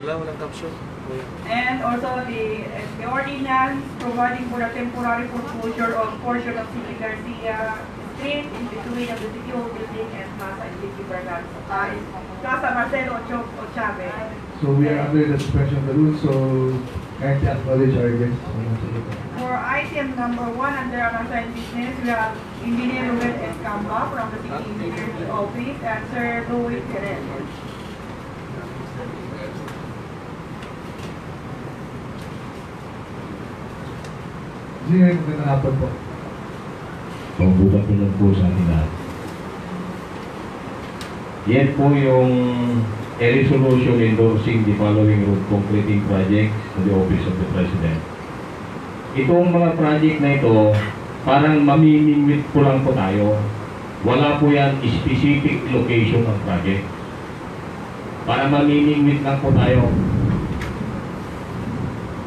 Walang caption. And also the ordinance providing for a temporary foreclosure of portion of City Garcia Street in between of the City Hall Building and Plaza and City Bergan. Plaza Marcelo Ochave. So we are under the suspension of the rules, so kindly acknowledge our guests. For item number 1 under unassigned business, we have Engineer Ruben Escamba from the City Engineer's Office and Sir Louis Perez. Engineer, magandang hapon po. Pagbubat ko lang po sa ating lahat. Yan po yung a resolution endorsing the following road concreting projects to the Office of the President. Itong mga project na ito, parang mamimingwit po lang po tayo. Wala po yan specific location ng project. Para mamimingwit lang po tayo.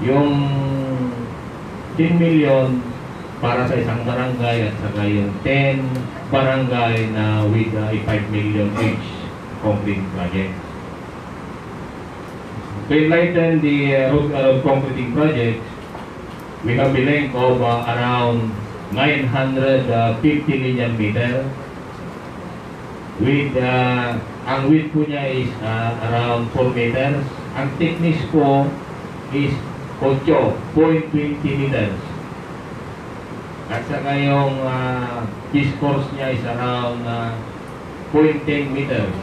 Yung 10 million para sa isang barangay at saka yung 10 barangay na with a 5 million each concrete project. To enlighten the road concreting project, we have a length of around 950 linear meter with ang width po niya is around 4 meters. Ang thickness po is 8.20 meters. At saka yung discourse niya is around 0.10 meters.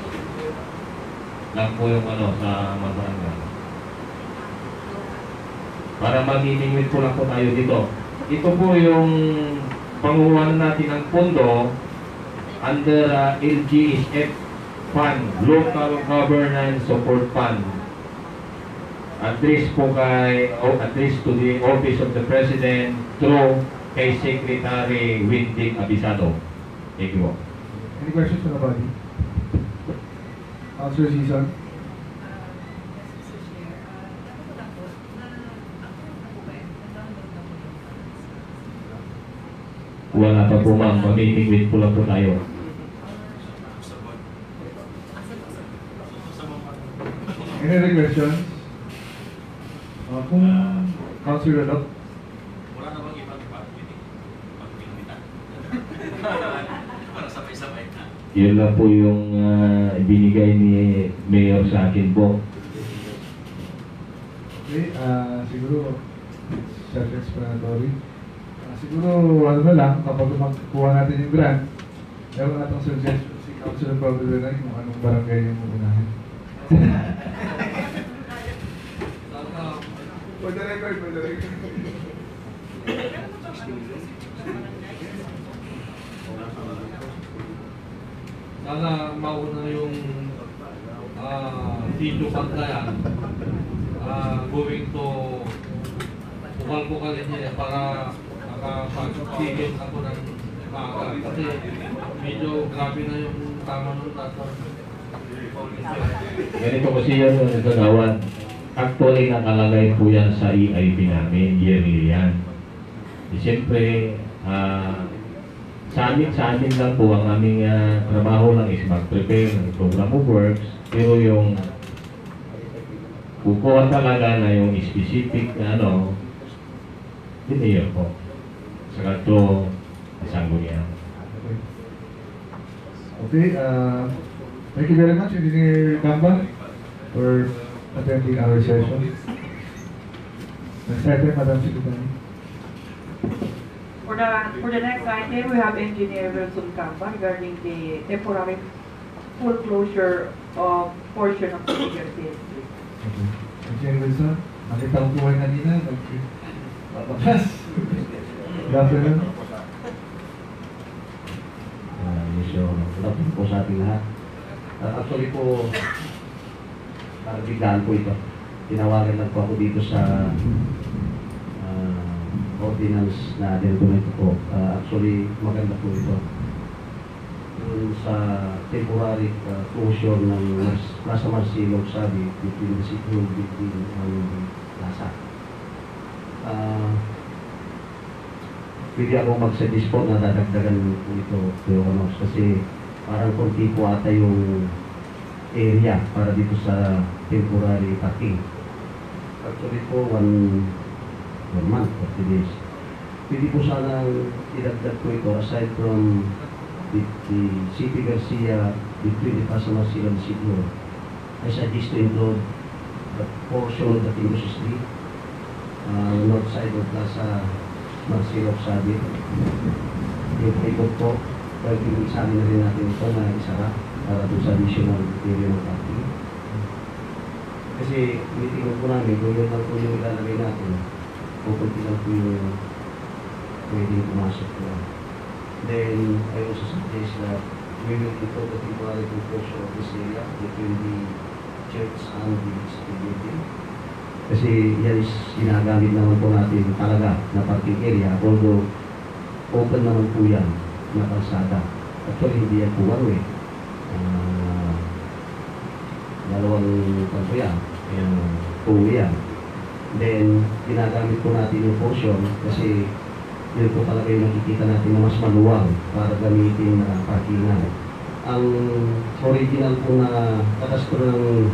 Lang po yung sa Mabarangay. Para mamimingwit po lang po tayo dito. Ito po yung panguhanan natin ng pondo under LGSF Fund, Local Governance Support Fund. Address po address to the Office of the President through kay Secretary Windig Abisado. Thank you. Any questions from the body? Councilor Season? Wala pa po ma'am, mamimingwit po lang po tayo. Any other questions? Kung Councilor Adop? Wala na bang ibang pag-pagpilitan? Para sabay-sabay na. Yun lang po yung ibinigay ni Mayor sa akin po. Okay, siguro self-explanatory. Siguro ano na lang, kapag magkuha natin yung grant, meron natang suggestion si Councilor Pablo Denay kung anong barangay yung uunahin. For the record, for the record. Sana mauna yung Tito Paglayan going to Bukal-Bukal niya para makapag-tigil ako ng maaga. Kasi medyo grabe na yung tama nun natin. Ganito kasi yan yung gagawan. Actually, nakalagay po yan sa EIP namin, yearly yan. Siyempre, sa amin lang po, ang aming trabaho lang is mag-prepare ng program of works, pero yung kukuha talaga na yung specific na hindi yun po. Saka ito, isanggo niya. Okay, thank you very much, Engineer Gamba, for attending our session. Next item, Madam Secretary. For the next item, we have Engineer Wilson Camba regarding the temporary foreclosure of portion of City Garcia Street. Okay. Engineer Wilson, nakita ko po kayo kanina, papakas. Good afternoon. Lapin po sa ating lahat. Actually po, biglaan po ito. Tinawagan lang po ako dito sa ordinance na dinunod po. Actually, maganda po ito. Yung sa temporary closure ng Plaza Marcelo, sabi, between the City Hall Building and Plaza. Pwede ako mag-suggest po na dadagdagan po ito, pero kasi parang konti po ata yung area para dito sa temporary parking. Actually po, one month, 40 days. Pwede po sanang idagdag po ito aside from the City Garcia between the Pasama Sila and Siglo. I suggest to include the portion of the Industry Street, north side of Plaza Marcelo Sabi. Yung ikot po, pwede isabi na rin natin ito na isara para doon sa additional area ng parking. Kasi meeting po namin, kung yun lang po yung ilalagay natin, pupunti lang po yung pwedeng pumasok po. Then, I also suggest that we will include the temporary portion of this area between the church and the city building. Kasi yan is ginagamit naman po natin talaga na parking area, although open naman po yan na kalsada. Actually, hindi yan po one way. Dalawang kanto yan, two-way yan. Then, ginagamit po natin yung portion kasi yun po talaga yung nakikita natin na mas maluwag para gamitin na parkingan. Ang original po na katastro ng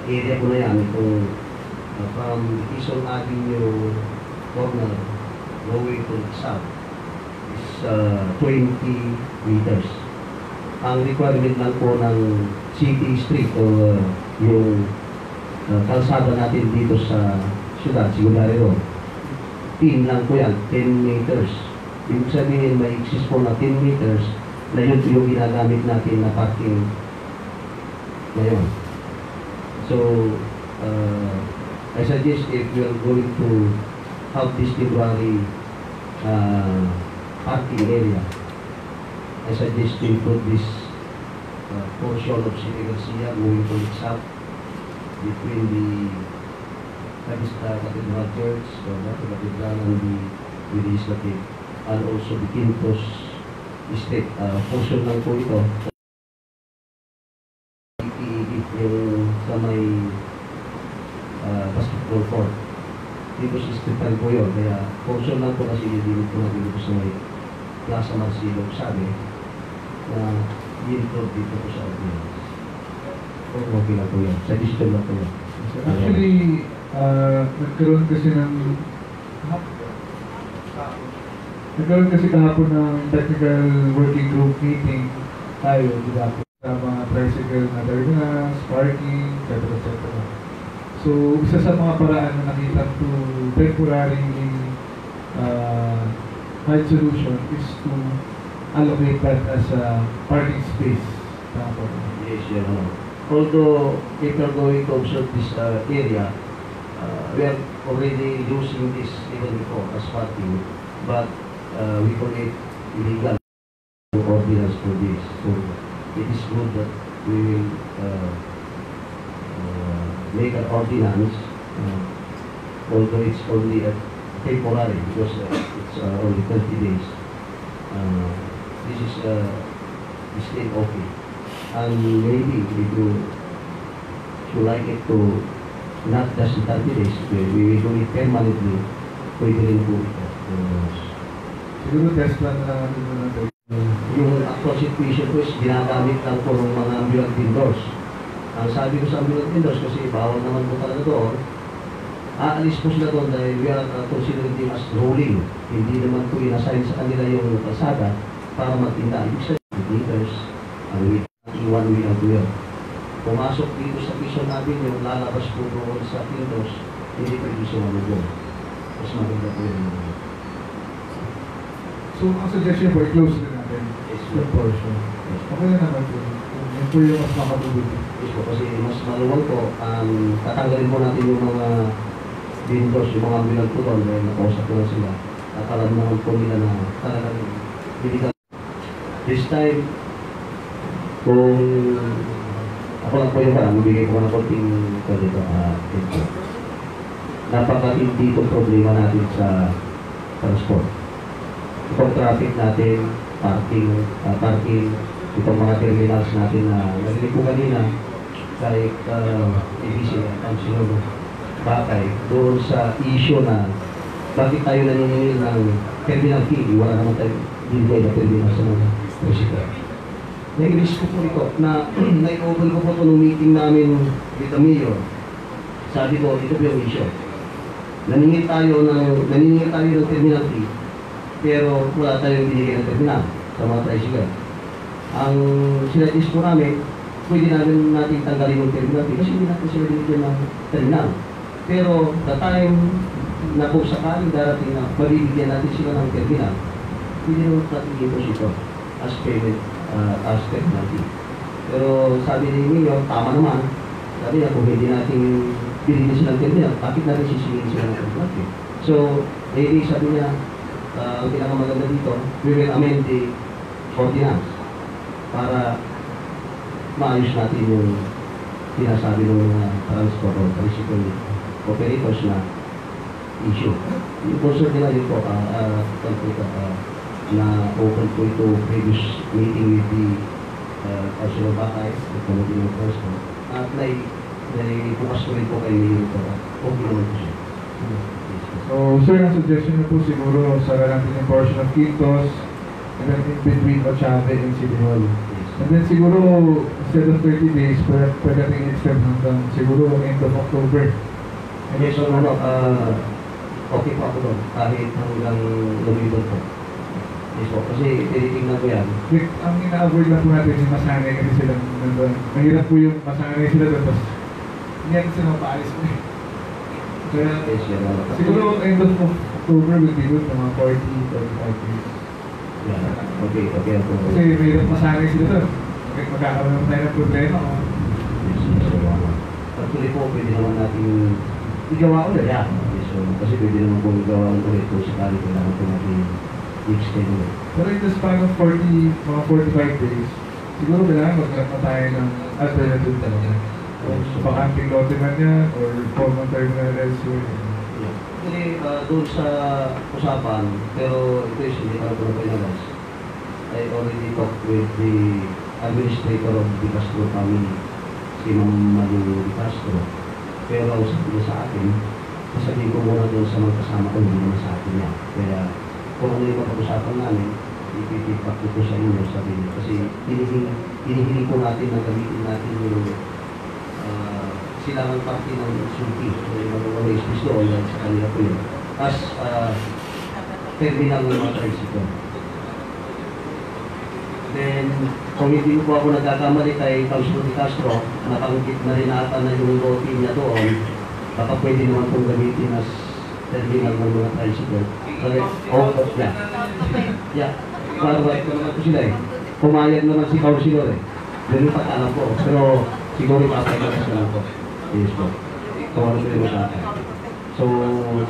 area po na yan, itong from Quezon Avenue corner going to the south is 20 meters. Ang requirement lang po ng city street o yung kalsada natin dito sa syudad, Sigundari Road, 10 lang po yan, 10 meters. Ibig sabihin may exist po na 10 meters na yun po yung ginagamit natin na parking ngayon. So, I suggest if you are going to have this temporary parking area, I suggest to include this portion of City Garcia going to the south between the Cathedral Church, the Cathedral and the Legislative, and also the Quintos Estate. Portion lang po ito. Yung sa may basketball court. Dito sa street po yun. Kaya portion lang po kasi dinit po natin dito sa may Plaza Marcelo sabi na dito po sa audience. Okay lang po yan. Suggestion lang po yan. Actually, nagkaroon kasi kahapon ng technical working group meeting tayo, diba? Sa mga tricycle na terminals, parking, etc. So, isa sa mga paraan na nakita to temporarily find solution is to allocate that as a parking space. Yes, Your Honor. Although, if you're going to observe this area, we are already using this even before as parking, but we call it illegal ordinance for this. So, it is good that we will make an ordinance, although it's only temporary because it's only 30 days. This is still okay. And maybe if you like it to not just 30 days, we will do it permanently. Pwede rin po ito. Siguro test plan na lang natin muna tayo. Yung actual situation ko is ginagamit lang po ng mga ambulant vendors. Ang sabi ko sa ambulant vendors kasi bawal naman po talaga doon, aalis po sila doon dahil we are considering them as rolling. Hindi naman po in-assign sa kanila yung kalsada para magtinda. Ibig sabihin, meters, and with one way of wheel. Pumasok dito sa Quezon Avenue, lalabas po doon sa Quintos, hindi pwede siya malugo. Mas maganda po yun. So, ang suggestion po, i-close din natin yung portion. Okay na naman po. Yun po yung mas makabubuti. Yes po, kasi mas maluwag po. Tatanggalin po natin yung mga vendors, yung mga ambulant po doon, dahil nakausap ko na sila. At alam naman po nila na talagang biligan. This time, kung ako lang po yung parang, mabigay ko na konting dito. Napakatindi itong problema natin sa transport. Itong traffic natin, parking, itong mga terminals natin na narinig ko kanina, kahit ABC, Councilor Bakay, doon sa issue na bakit tayo naniningil ng terminal fee, wala naman tayo binigay na terminal sa mga president. nai-risk ko po ito na nai-open ko po ito nung meeting namin with the mayor. Sabi ko, ito po yung issue. Naningi tayo ng terminal fee, pero wala tayong binigay ng terminal sa mga tricycle. Ang sinadis po namin, pwede natin tanggalin yung terminal fee kasi hindi natin sila binigyan ng terminal. Pero the time na kung sakaling darating na mabibigyan natin sila ng terminal, hindi naman natin i-deposito as payment, as terminal fee. Pero sabi ni Mayor, tama naman. Sabi niya, kung hindi natin binigyan silang terminal, bakit natin sisingin sila ng terminal fee? So, maybe sabi niya, ang pinakamaganda dito, we will amend the ordinance para maayos natin yung sinasabi ng mga transport o tricycle operators na issue. Yung concern nila yun po, na open po ito previous meeting with the Councilor Bakay, the Committee of Transport, at bukas ko rin po kayo nilito ito. Okay naman po siya. So, sir, ang suggestion niyo po siguro sa natin yung portion of Quintos and then in between Ochave and City Hall. And then siguro, instead of 30 days, pwede natin extend hanggang siguro end of October. And Yes, so okay po ako doon, kahit hanggang lumibot po. Yes po, kasi tinitingnan ko yan. Ang ina-avoid lang po natin yung masanay kasi silang nandun. Mahirap po yung masanay sila doon, tapos hindi natin sila mapaalis po. Kaya Yes, yan. siguro end of October will be good, mga 40-45 days. Yeah, okay ako. Kasi mahirap masanay sila doon. Magkakaroon naman tayo ng problema. Yes, so, actually po, pwede naman natin igawa ulit. Yeah. Yes, so, kasi pwede naman po igawa ulit kung sakali kailangan po natin i-extend ulit. Pero in the span of mga 45 days, siguro kailangan magkaroon na tayo ng alternative talaga. So, pakanting lote man yan, or common terminal elsewhere. Yeah. Actually, doon sa usapan, pero ito is hindi pa ito na pinagas. I already talked with the administrator of the Castro family, si Ma'am Malu Di Castro. Pero ang sabi niya sa akin, sasabihin ko muna doon sa mga kasama ko, hindi naman sa akin niya. Kaya kung ano yung pag-usapan namin, ipipipag ko sa inyo, sabi niya. Kasi hinihiling po natin na gamitin natin yung silangang parte ng sulti. So yung mga space doon, dahil sa kanila po yun. As terminal ng mga tricycle. Then, kung hindi po ako nagkakamali kay Councilor Di Castro, nakangkit na rin ata na yung lote niya doon, baka pwede naman pong gamitin as terminal ng mga tricycle. Yeah. Yeah. Barbad ko naman po sila eh. Pumayag naman si Councilor eh. Ganun pa alam ko. Pero siguro ipapagalas na lang po. Yes po. Kung ano po yung sa akin. So,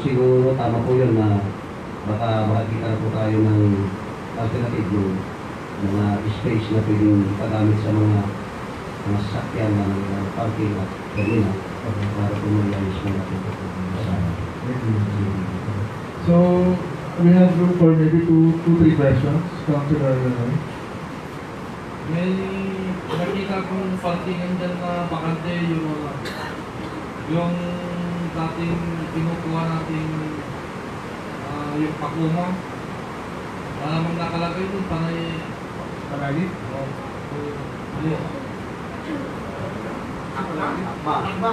siguro tama po yun na baka makakita na po tayo ng alternative yung mga space na pwedeng pagamit sa mga sasakyan ng parking at terminal para po mag-ayos mo natin ito sa So, we have room for maybe 2-3 questions. Councilor Lanoy. May nakita kong parkingan dyan na bakante yung dating kinukuha natin yung pakuma. Malamang nakalagay doon panay Palagi? Akma.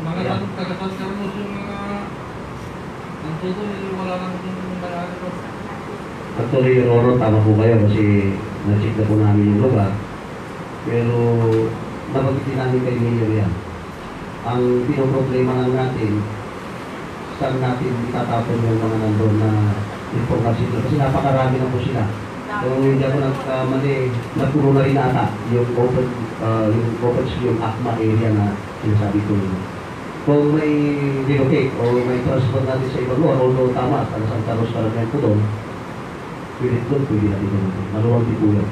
Mga taga-Tascarnos yung mga ang tuto, wala lang yung may-ari ko. Actually, yung Roro, tama po kayo kasi na-check na po namin yung lugar. Pero nabagitin namin kay Mayor yan. Ang pinoproblema lang natin, saan natin itatapon yung mga nandun na information kasi napakarami na po sila. Kung hindi ako nagkamali, nagpuno na rin ata yung open yung ACMA area na sinasabi ko yun. Kung may relocate o may transfer natin sa ibang lugar, although tama, sa Santa Rosa Carmen po doon, pwede natin doon. Maluwag din po yun.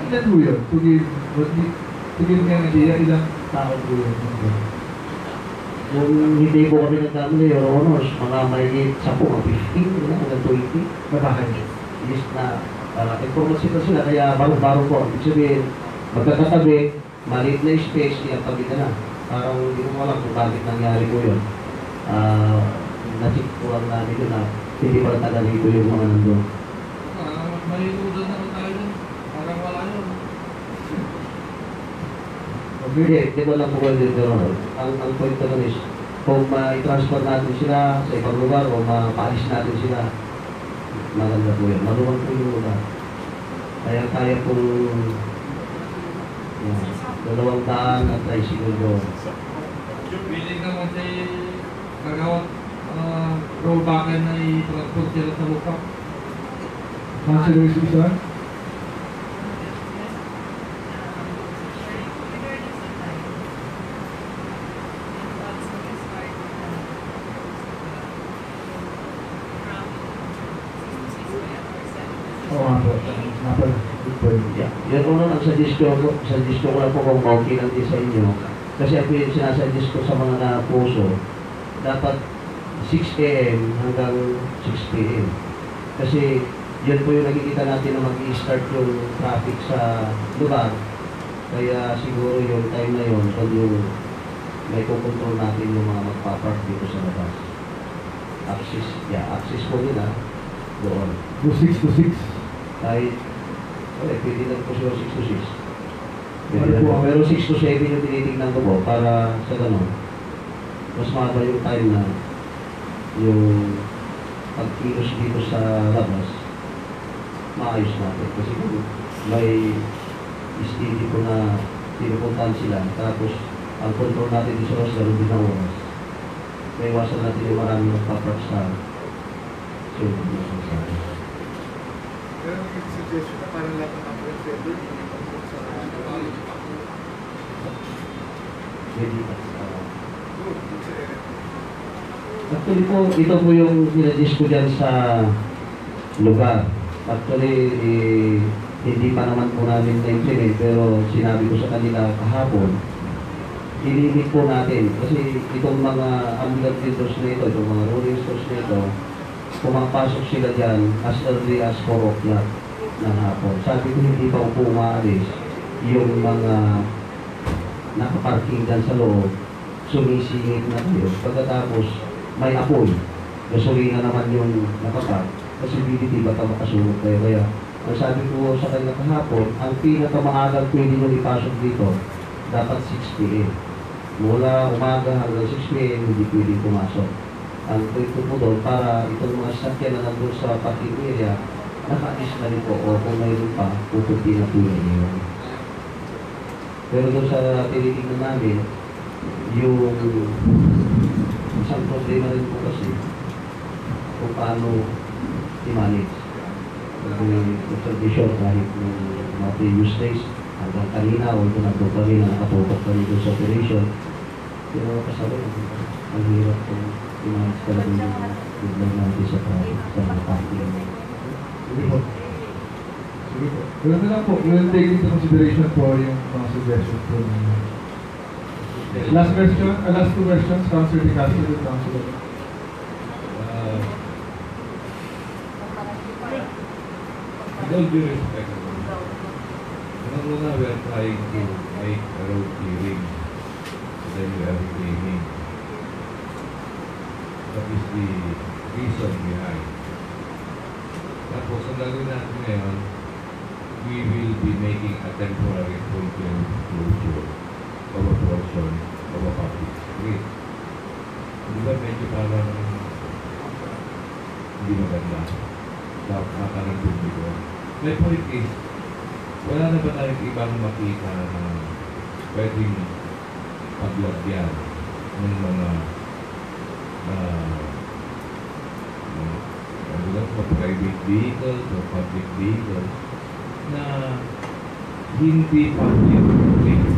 Ilan po yun? Tugin nga ng idea, ilang tao po yun? Kung hindi po kami nagkamali, Your Honors, mga may 10, mga 15, hanggang 20. Matahay. Yes na, informasyon na sila, kaya baro-baro po. Ibig sabihin, magkakatabi, maliit na space, ilang na. Parang hindi ko alam kung bakit nangyari po yun. Na-check ko lang namin yun na hindi pala taga dito yung mga nandun. may inudan naman tayo dun. Parang wala yun. Hindi, di ba lang po kayo dito, Ronald? Ang point naman is, kung ma-transfer natin sila sa ibang lugar o mapaalis natin sila, maganda po yun. Maluwag po yung lugar. Kaya pong 200 at tricycle doon. Piling naman si nagawat rollbacken na i-transport sila sa lupa. Councilor Susan? Oo nga po. Nga pala. Good point. Yeah. Yan po ang suggest ko lang po kung okay lang din sa inyo. Kasi ako yung sinasuggest ko sa mga napuso, dapat 6 a.m. hanggang 6 p.m. Kasi yan po yung nakikita natin na mag-i-start yung traffic sa lugar. Kaya siguro yung time na yun, kung yung may kukontrol natin yung mga magpapark dito sa labas. Access po nila doon. Do 6 to 6. Kahit, pwede lang po siguro 6 to 6. Ano Pwede lang po po. ang- Pero 6 to 7 yung tinitingnan ko po para sa ganun. Mas mahaba yung time na yung pagkilos dito sa labas, maayos natin. Kasi kung may steady po na pinupuntahan sila, tapos ang control natin dito sa oras, gano'n din ang oras. May iwasan natin yung maraming magpapark sa sunod na sasakyan. Pero yung suggestion na parang lahat ng conference vendor, Pwede pa. Actually po, ito po yung sinadis ko dyan sa lugar. Actually, hindi pa naman po namin na-implement, pero sinabi ko sa kanila kahapon, ilimit po natin. Kasi itong mga ambulant vendors na ito, itong mga rolling stores na ito, pumapasok sila dyan as early as 4 o'clock ng hapon. Sabi ko, hindi pa po umaalis yung mga nakaparking dyan sa loob, sumisingit na kayo. Pagkatapos, may apoy. Gasolina naman yung nakapark. Possibility baka makasunod kayo. Kaya, ang sabi ko sa kanila kahapon, ang pinakamaagang pwede nyo ipasok dito, dapat 6 p.m. Mula umaga hanggang 6 p.m. hindi pwede pumasok. Ang point ko po doon, para itong mga sasakyan na nandun sa parking area, nakaalis na rin po. O kung mayroon pa, pupunti na po yun. Pero doon sa tinitingnan namin, yung isang problema rin po kasi kung paano i-manage. Yung observation kahit ng mga previous days, hanggang kanina o ito nandun kami na nakatutok kami doon sa operation. Pero kasabay, ang hirap kung i-manage talaga yung biglang natin sa traffic, sa mga parking. Sige po. Sige po. Pero na lang po, we'll take into consideration po yung mga suggestions po. Last question, last two questions, Councilor De Castro and Councilor. With all due respect, unang-una we are trying to make a road clearing. Then we are reclaiming. That is the reason behind. Tapos, ang gagawin natin ngayon, we will be making a temporary full-blown closure of a portion of a public street. Di ba medyo parang hindi maganda? Baka ng publiko. My point is, wala na ba tayong ibang makita na pwedeng paglagyan ng mga private vehicles or public vehicles na hindi public place.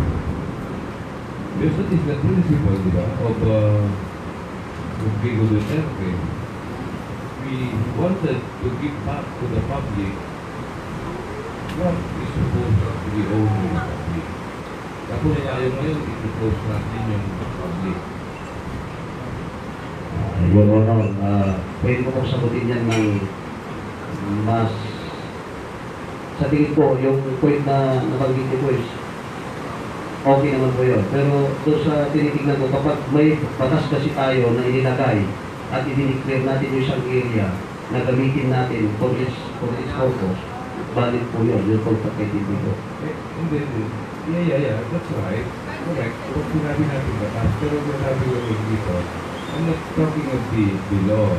Because that is the principle, di ba, of Rodrigo Duterte. We wanted to give back to the public what is supposed to be owned to the public. Tapos tayo ngayon, i-close natin yung public. Your Honor, pwede ko pong sagutin yan ng mas sa tingin ko, yung point na nabanggit niyo po is okay naman po yun. Pero doon sa tinitingnan ko, kapag may batas kasi tayo na inilagay at i-declare natin yung isang area na gamitin natin for its purpose, valid po yun, yung contact ID ko. Hindi. Yeah. That's right. Correct. Kung sinabi natin batas, pero sinabi ko rin dito, I'm not talking of the law.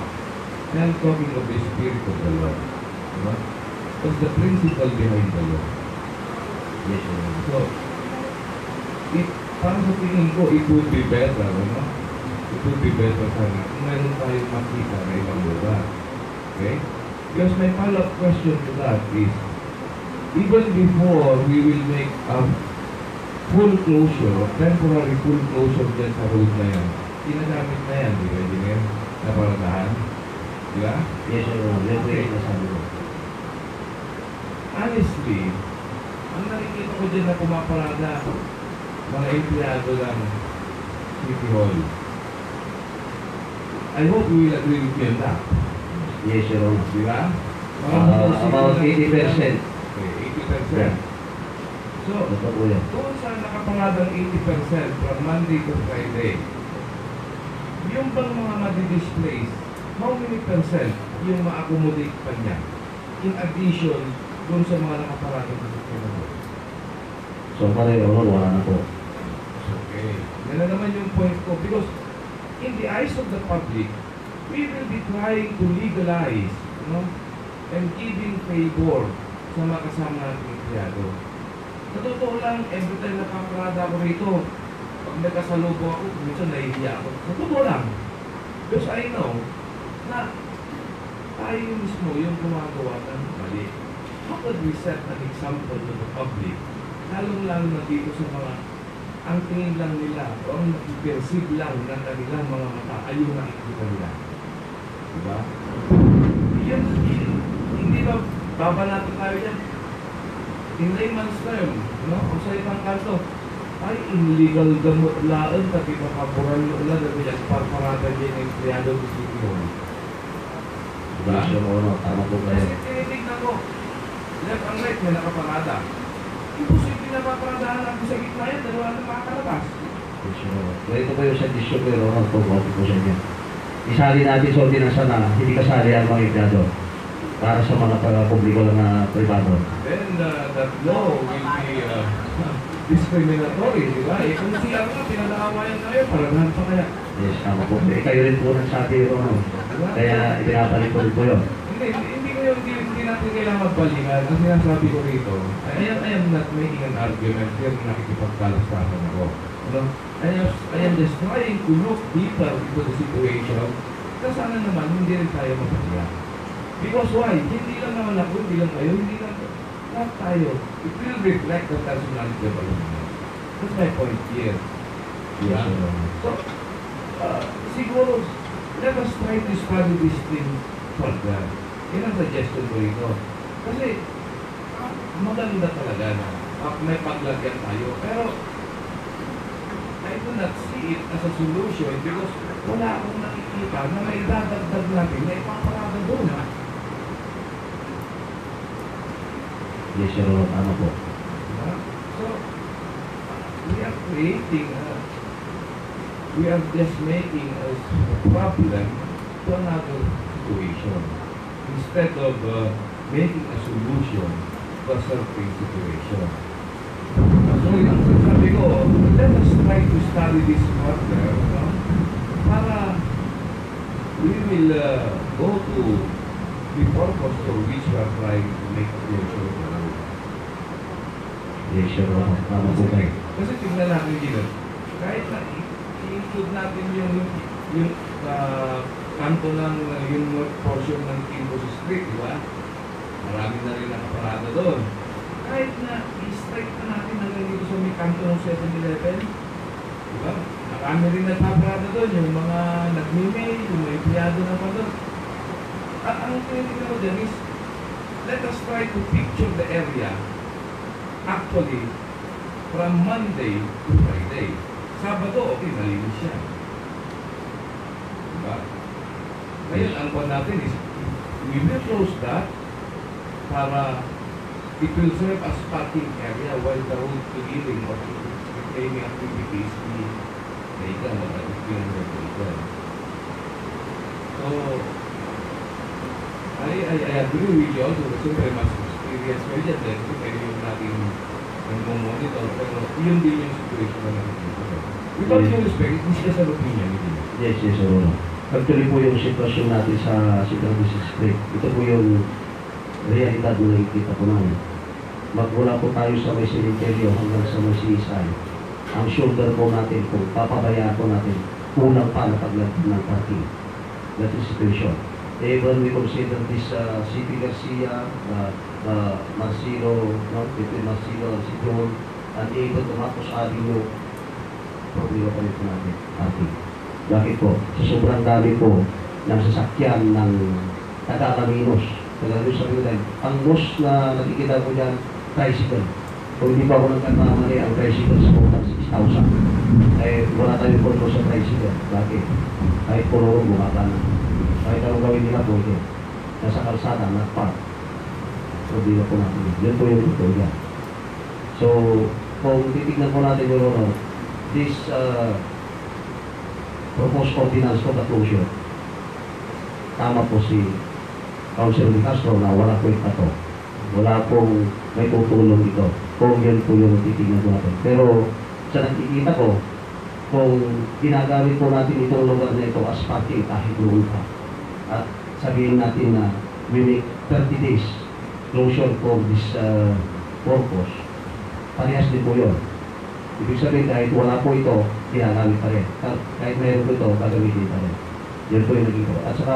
I'm talking of the spirit of the law. Diba? What's the principle behind the law? Yes, Your Honor. So, parang sa tingin ko, it would be better, ano? It would be better sana kung meron tayong makita na ibang lugar. Okay? Because my follow-up question to that is, even before we will make a full closure, temporary full closure dyan sa road na yan, ginagamit na yan, di ba, engineer? Na paradahan. Di ba? Yes, Your Honor. Yan po yung nasabi ko. Honestly, ang nakikita ko dyan na pumaparada, mga empleyado ng City Hall. I hope you will agree with me on that. Yes, Your Honor. Di ba? About 80%. Okay, 80%. Yeah. So, Ito po yan. doon sa nakaparadang 80% from Monday to Friday, yung bang mga madi-displace, how many percent yung ma-accommodate pa niya? In addition, doon sa mga nakaparadang display. So, para Your Honor, wala na po. Okay. Yan na naman yung point ko. Because in the eyes of the public, we will be trying to legalize, no? And giving favor sa mga kasama nating empleyado. Sa totoo lang, every time nakaparada ako rito, pag nagkasalubo ako, minsan nahihiya ako. Sa totoo lang. Because I know na tayo mismo yung gumagawa ng mali. How could we set an example to the public? Lalong-lalo na dito sa mga ang tingin lang nila o ang perceive lang ng kanilang mga mata ay yung nakikita nila. Diba? Yan, hindi ba babanatan tayo dyan? In layman's term, no? Kung sa ibang kanto, ay illegal laan tapi makapuran mo ulan at bilang parparada din ng empleyado ng City Hall. Diba? Yes, Your Honor. Tama po kayo. Kasi tinitignan ko, left and right may nakaparada. Imposible na paparadahan natin sa gitna yan, dalawa na makakalabas. Yes, Your Honor. Ganito po yung suggestion ko, Your Honor. Pag-vote po sa inyo. Isali natin sa ordinansa na hindi kasali ang mga empleyado para sa mga publiko lang na privado. Then that law will be discriminatory, di ba? Eh kung siya nga, pinag-aawayan kayo, paradahan pa kaya. Yes, tama po. Eh, kayo rin po nagsabi, Your Honor. Kaya ipinapalit ko rin po yun. Hindi natin kailangan magbalingan. Ang sinasabi ko rito, I am not making an argument here na nakikipagkalastasan ako. No? I am just trying to look deeper into the situation na sana naman hindi rin tayo mapasya. Because why? Hindi lang naman ako, hindi lang kayo, hindi lang lahat tayo. It will reflect the personality of our human. That's my point here. Yes, Yeah? Your Honor. So, siguro, let us try to study this thing further. Yan ang suggestion ko rito. Kasi, maganda talaga na may paglagyan tayo. Pero, I do not see it as a solution because wala akong nakikita na may dadagdag natin na ipaparada doon. Yes, Your Honor. Tama po. Diba? So, we are creating we are just making a problem to another situation instead of making a solution to a certain situation. So, yung sabi ko, let us try to study this further, no? Para we will go to the purpose for which we are trying to make a closure of the road. Yes, Your Honor. Tama po kayo. Kasi tignan natin dito, kahit na i-include natin yung kanto ng yung north portion ng Kimbos Street, di ba? Marami na rin nakaparada doon. Kahit na i-strike na natin hanggang dito sa may kanto ng 7-Eleven, di ba? Marami rin nagpaparada doon, yung mga nagmimay, yung mga empleyado na pa doon. At ang tinitignan ko dyan is, let us try to picture the area actually from Monday to Friday. Sabado, okay, malinis siya. Diba? Ngayon, ang point natin is, we will close that para it will serve as parking area while the road clearing or reclaiming activities be taken or undertaken. So, I agree with you also, siyempre mas experience mo dyan din, kasi kayo yung nating monitor, pero yun din yung situation na nakikita mo. With all due respect, hindi siya sa opinion, hindi. Yes, yes, sir. Actually po yung sitwasyon natin sa Central District, ito po yung realidad na nakikita ko namin. Magmula po tayo sa may cemetery hanggang sa may CSI. Ang shoulder po natin, kung papabayaan po natin, unang pa na paglagyan ng parking. That is situation. Even we consider this CP Garcia, Marcelo, no, between Marcelo and Sidon, and even Tomacos Avenue, problema pa rin po natin, parking. Bakit po? Sa sobrang dami po ng sasakyan ng taga-Caminos. Taga-Caminos sabi ko tayo, ang most na nakikita ko dyan, tricycle. Kung hindi pa ako nagkakamali, ang tricycle sa kotang 6,000. Eh, wala tayong control sa tricycle. Bakit? Kahit pulong bumaba na. Kahit anong gawin nila po ito. Nasa kalsada, nagpark. Problema po natin. Yan po yung ito yan. So, kung titignan po natin yung this proposed ordinance for the closure, tama po si Councilor Di Castro na wala po ito. Wala pong may tutulong dito. Kung yan po yung titignan po natin. Pero sa nakikita ko, kung ginagamit po natin itong lugar na ito as parking kahit noon pa, at sabihin natin na we make 30 days closure for this purpose, parehas din po yun. Ibig sabihin kahit wala po ito, ginagamit pa rin. Kahit meron po ito, gagamitin pa rin. Yan po yung naging ko. At saka,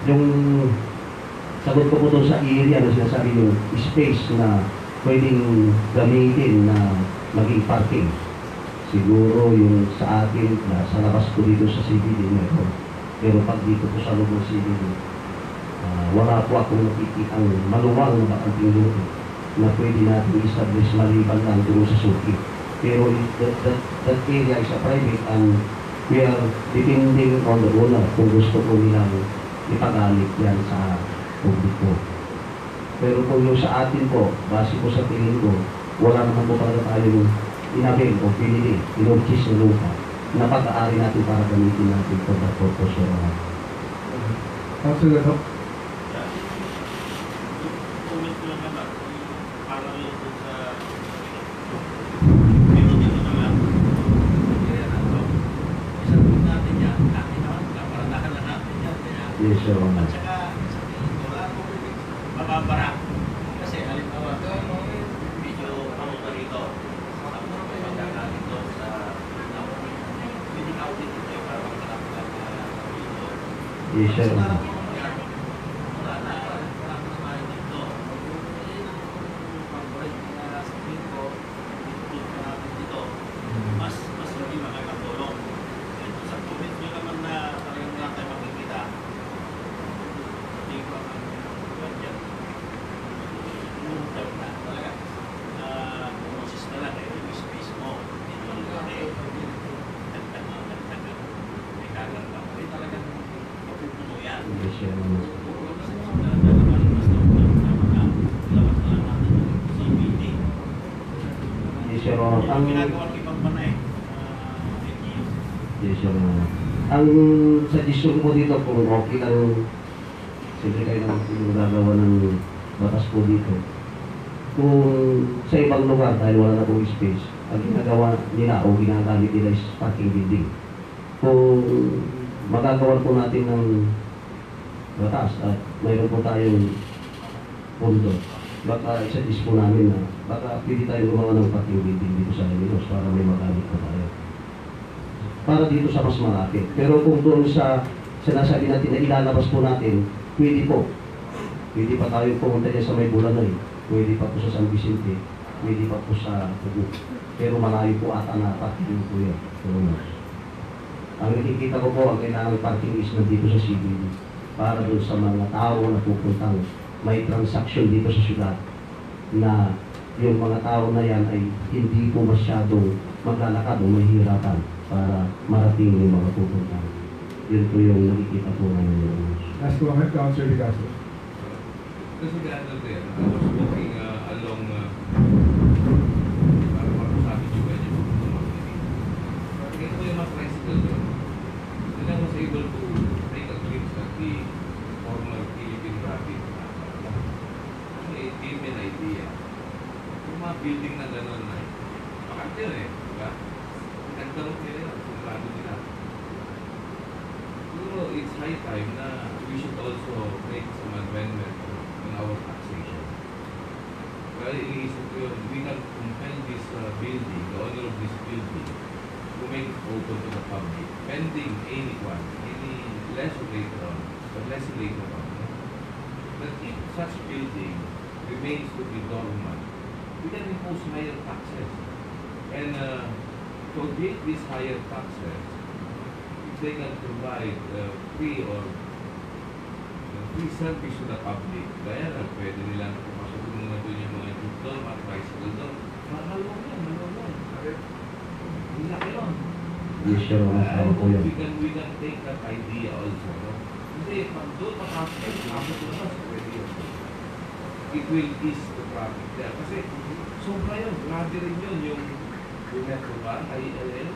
yung sagot ko po doon sa area na sinasabi yung space na pwedeng gamitin na maging parking. Siguro yung sa akin, sa labas ko dito sa CBD meron. Pero pag dito po sa loob ng CBD, wala po akong nakikita ang maluwang na bakanting luto na pwede natin establish maliban lang doon sa suki. Pero that area is a private and we are depending on the owner kung gusto po nilang ipagamit yan sa publiko. Pero kung yung sa atin po, base po sa tingin ko, wala naman po talaga tayong inabil o pinili, inurkis na lupa na pag-aari natin para gamitin natin for the purpose of Councilor, no? Yes, sir. At saka, wala po mababara. Kasi, halimbawa, medyo pamunta rito. Tapos may magkakalit doon sa hindi out dito tayo para magkakalit dito. Yes, sir. Wala na tayo dito. Sa tingin ko, dito, mas hindi makakatulong. Ito sa comment nyo naman na talagang wala tayo makikita. Yes, sir. Yes, sir. Ang yes, sir. Ang suggestion ko dito kung okay lang, siyempre kayo naman yung gagawa ng batas po dito. Kung sa ibang lugar dahil wala na pong space, ang ginagawa nila o ginagamit nila is parking building. Kung magagawa po natin ng batas at mayroon po tayong pondo, baka isa-dis po namin na baka pwede tayo gumawa ng parking building dito sa Caminos para may magamit po tayo. Para dito sa mas malapit. Pero kung doon sa sinasabi natin na ilalabas po natin, pwede po. Pwede pa tayo pumunta niya sa may Bulanoy. Pwede pa po sa San Vicente. Pwede pa po sa Tugu. Pero malayo po ata na parking po yun. Ang nakikita ko po, ang kailangan parking is nandito sa CBD. Para doon sa mga tao na pupuntang may transaction dito sa syudad na yung mga tao na yan ay hindi po masyadong maglalakad o mahihirapan para marating yung mga pupuntang. Yun po yung nakikita po namin. Last comment, Councilor Di Castro. Kasi the other day, I was walking along para makasabi ko ba niyo kung ito yung mga tricycle doon. Then I was able to take a glimpse at the former Philippine Rapid. It gave me an idea building na gano'n na bakit yun eh, di ba? Nagtanong nila yun, sigurado nila. Siguro it's high time na we should also make some amendment in our taxation. Kaya iniisip ko yun, we can compel this building, the owner of this building, to make it open to the public, pending any less later on, but less later on. But if such building remains to be dormant, we can impose higher taxes. And to get these higher taxes, if they can provide free service to the public, kaya na pwede nilang pumasok muna doon yung mga jeep doon, mga tricycle doon. Malawang yan. Hindi na kayo. Yes, sir. We can take that idea also. No? Kasi pag doon makapit naman, pwede yun. It will ease the traffic there. Kasi sobra yun, grabe rin yun yung metro ba, ILL?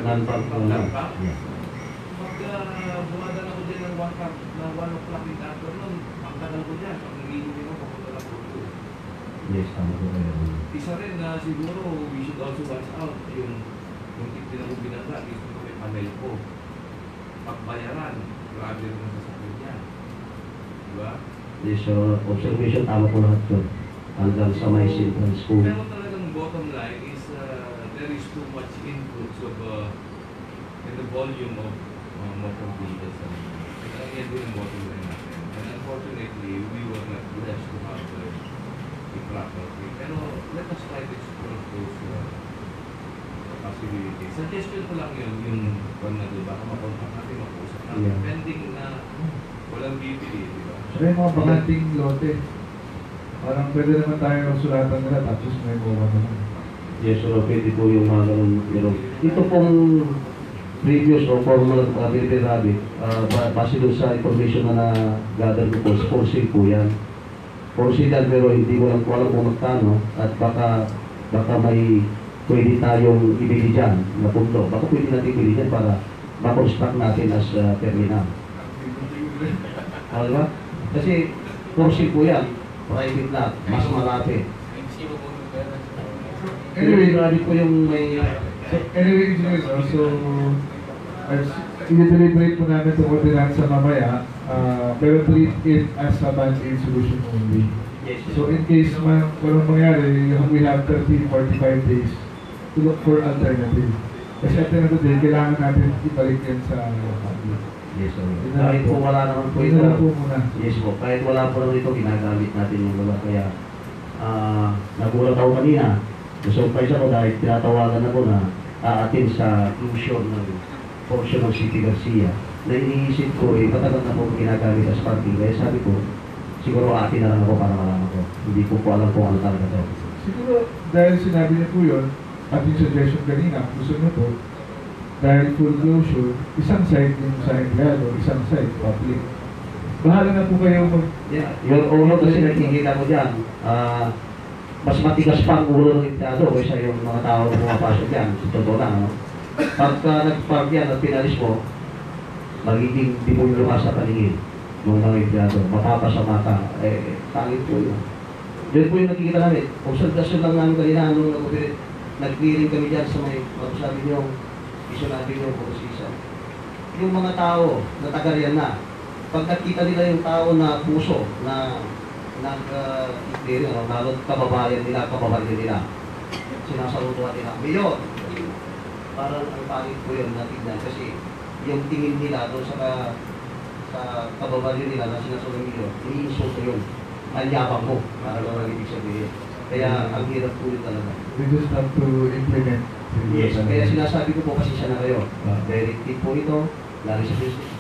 Landbank. Pag bumadala ko dyan ng 1 o'clock in the afternoon, pagdagal ko dyan, pag nangihintay mo, papunta lang ko. Yes, tama po kayo. Isa rin na siguro, we should also watch out yung tip na kong binasa, is kung may panel ko. Pagbayaran, grabe rin ang sasakyan niya. Diba? Yes, sir. Observation, tama po lahat yun. Hanggang sa may Central School. Pero talagang bottom line is there is too much input in the volume of motor vehicles. Kaya yan din ang bottom line natin. And unfortunately, we were not blessed to have a proper way. Pero let us try to explore those possibilities. Suggestion ko lang yun, yung baka makontak natin, mag-usap natin. Yeah. Pending na walang bibili, di ba? So yung mga bakanting lote, parang pwede naman tayo sulatan nila tapos may buwan naman. Yes, sir. Pwede po yung mga ganun. Ito pong previous o formal Bilbil Rabbit, base doon sa information na na-gather ko po, for sale po yan. For sale yan, pero hindi ko lang po alam kung magkano at baka may pwede tayong ibili dyan na pundo. Baka pwede natin ibili dyan para ma-construct natin as terminal. Diba? Kasi for sale po yan, private lot, mas malapit. Anyway, Rabbit po yung may... Anyway, engineers, so i-deliberate po namin ito ordinance sa mamaya, pero treat it as a band-aid solution only. Yes, So in case walang mangyari, we have 30-45 days to look for alternative. Kasi at the end of the day, kailangan natin ibalik yan sa public. Yes, sir. Kahit po wala naman po Ito ito. na po muna. Yes po, kahit wala po naman ito, ginagamit natin yung lugar. Kaya nagulat ako kanina. Surprise ako dahil tinatawagan ako na aatin sa closure ng portion ng City Garcia. Na iniisip ko, matagal na po ginagamit as parking. Kaya sabi ko, siguro atin na lang ako para malaman ko. Hindi ko po alam kung ano talaga ito. Siguro dahil sinabi niyo po yun, at yung suggestion kanina, gusto niyo po, dahil full closure, isang side yung sa empleyado, isang side public. Bahala na po kayo mag... Yeah, yung ulo kasi nakikita ko dyan, mas matigas pa ang ulo ng empleyado kaysa yung mga tao na pumapasok dyan. Totoo lang, ano? Pagka nag-park yan at pinalis mo, magiging demonyo ka sa paligid ng mga empleyado. Mapapasama ka. Tangit po yun. Yun po yung nakikita namin. Observation lang namin kanina nung nag-clearing kami dyan sa may, sabi niyo, isinabi niyo po si Isa. Yung mga tao na taga-riyan na, pag nakita nila yung tao na puso, na nag-clearing, lalo kababayan nila, sinasalutuhan nila. Mayor! Parang ang pangit po yun natignan kasi yung tingin nila doon sa kababayan nila na sinasalutuhan nila, iniinsulto yun. Anyabang mo, para lang ang ibig sabihin. Kaya ang hirap po yun talaga. We just have to implement. Yes, kaya sinasabi ko po kasi siya na kayo. Directive po ito, lalo sa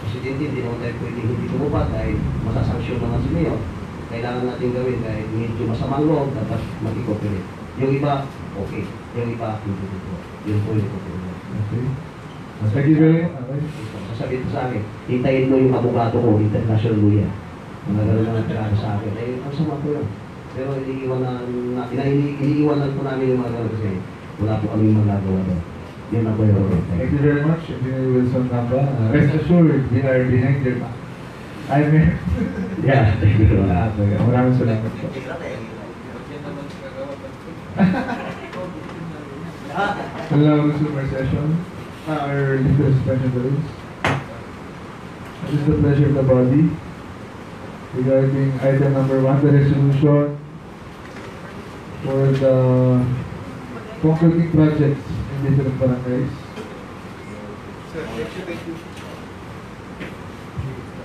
Presidente, hindi naman tayo pwede hindi tumupad dahil masasanksyon naman si Mayor. Kailangan natin gawin dahil medyo masamang loob, dapat mag-cooperate. Yung iba, okay. Yung iba, hindi po. Yun po yung cooperate. Okay. Thank you very much. Sasabihin po sa akin, hintayin mo yung abogado ko, international lawyer. Mga gano'n naman tirado sa akin. Ang sama po yun. Pero iniiwanan po namin yung mga gano'n kasi wala po kami magagawa doon. Yun ang po yung Thank you very much, Engineer Wilson Namba. Rest assured, we are behind your back. I'm here. Yeah, thank you. Maraming salamat po. Allow consumer session, or legal suspension of rules. It is the pleasure of the body regarding item number 1, the resolution for the concreting projects in different barangays.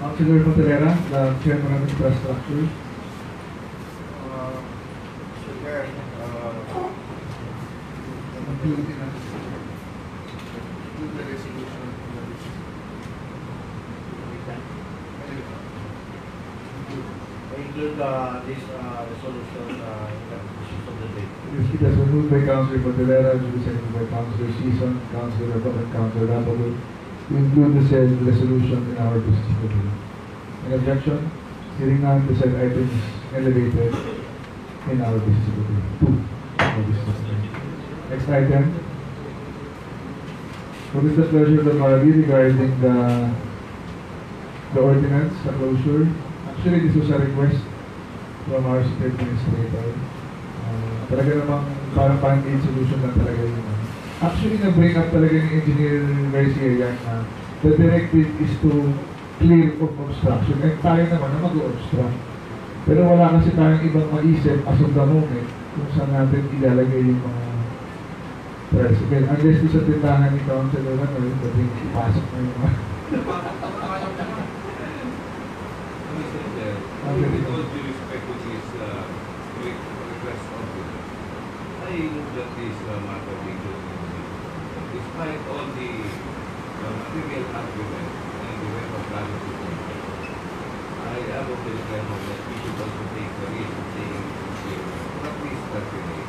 Councilor Monterera, the Chairman of Infrastructure. Including the resolution. Include this resolution in the issues of the day. It has been moved by Councilor Monterera, duly seconded by Councilor Season, Councilor Rock, and Councilor Rapolo to include the said resolution in our business schedule. An objection? Hearing none, the said item is elevated in our business schedule. 2. Our business schedule. Next item. What is the pleasure of the body regarding the ordinance, the closure? Actually, this was a request from our city administrator. Talaga namang parang band-aid solution lang talaga yun. Actually, na-bring up talaga ni Engineer Garcia yan na the directive is to clear of obstruction. And tayo naman na mag-obstruct. Pero wala kasi tayong ibang maisip as of the moment kung saan natin ilalagay yung mga tricycle. Unless di sa tindahan ni Councilor ano, yung dating ipasok na yung mga... With all due respect to this request of it, I looked at this matter despite all the material arguments and the way of value, I am of the level that we should also take the risk of taking this year, at least 30 days.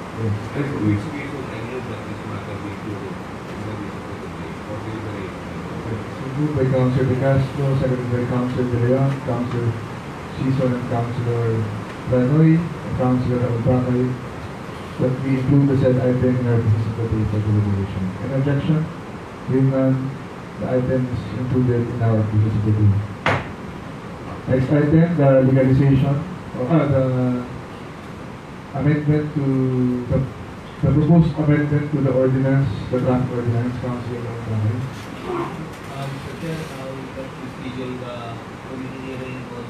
And for which reason I move that this matter be included in the business of the day for deliberation. So moved by Councilor De Castro, seconded by Councilor De Leon, Councilor Season and Councilor Lanoy, and Councilor Albacay, that we include the said item in our business of the day for deliberation. An objection? Hearing none, the item is included in our business of the day. Next item, the legalization, the amendment to the proposed amendment to the ordinance, the draft ordinance, Councilor Albacay. Mr. Chair, we got to schedule the committee hearing on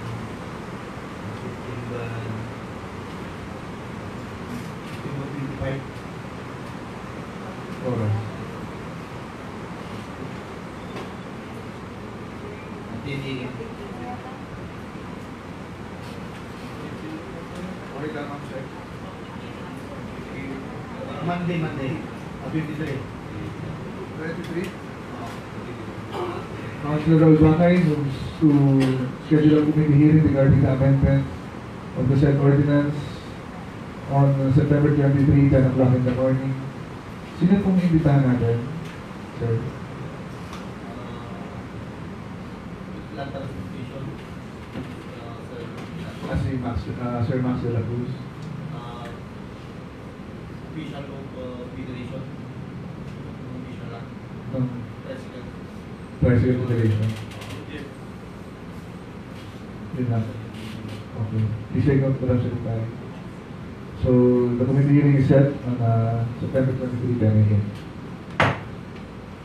September 25. Alright. Okay lang ang check. Monday, 53. 23? Councilor Albacay moves to schedule a committee hearing regarding the amendment of the said ordinance on September 23, 10 o'clock in the morning. Sino pong imbitahan natin, sir? Land Transportation. Sir Max de la Cruz. Official of Federation. Official lang. President. Tricycle Federation. Yun lang. Okay. I-second ko lang secretary. So, the committee hearing is set on September 23, 10 a.m.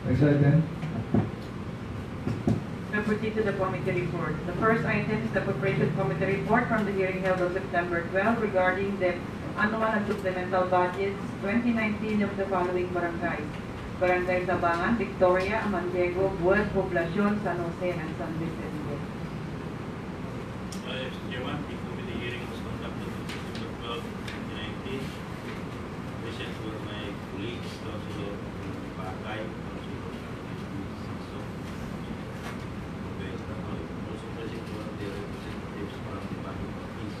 Next item. Now proceed to the committee report. The first item is the Appropriation Committee report from the hearing held on September 12 regarding the annual and supplemental budgets 2019 of the following barangays: Barangay Sabangan, Victoria, Amandego, Buwan, Poblacion, San Jose, and San Vicente. Mr. Chairman, the committee hearing was conducted on September 12, 2019. Present were my colleagues, Councilor Bakay, Councilor Siso, also present were the representatives from the Baguio Office,